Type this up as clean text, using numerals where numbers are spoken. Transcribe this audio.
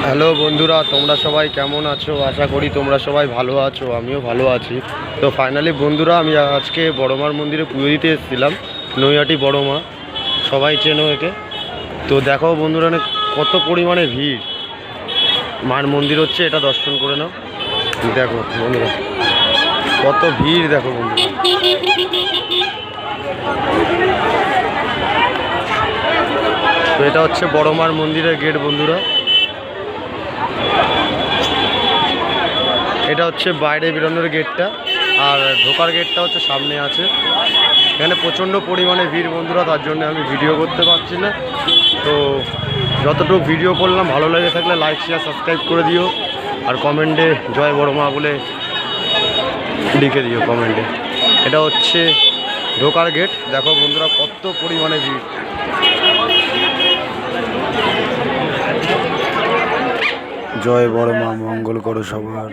Hello বন্ধুরা, তোমরা সবাই কেমন আছো? আশা করি তোমরা সবাই ভালো আছো, আমিও ভালো আছি। তো ফাইনালি বন্ধুরা, আমি আজকে বড়মার মন্দিরে পুজো দিতে এসেছিলাম। নৈহাটি বড়মা, সবাই চেনো একে। তো দেখো বন্ধুরা, কত পরিমাণে ভিড়। মার মন্দির হচ্ছে, এটা দর্শন করে নাও। দেখো বন্ধুরা, কত ভিড় দেখো বন্ধুরা। তো এটা হচ্ছে বড়মার মন্দিরের গেট বন্ধুরা। এটা হচ্ছে বাইরে বেরোনোর গেটটা, আর ঢোকার গেটটা হচ্ছে সামনে আছে। এখানে প্রচণ্ড পরিমাণে ভিড় বন্ধুরা, তার জন্য আমি ভিডিও করতে পারছি না। তো যতটুকু ভিডিও করলাম, ভালো লেগে থাকলে লাইক শেয়ার সাবস্ক্রাইব করে দিও, আর কমেন্টে জয় বড়মা বলে লিখে দিও কমেন্টে। এটা হচ্ছে ঢোকার গেট। দেখো বন্ধুরা, কত পরিমাণে ভিড়। জয় বড়মা, মঙ্গল করো সবার।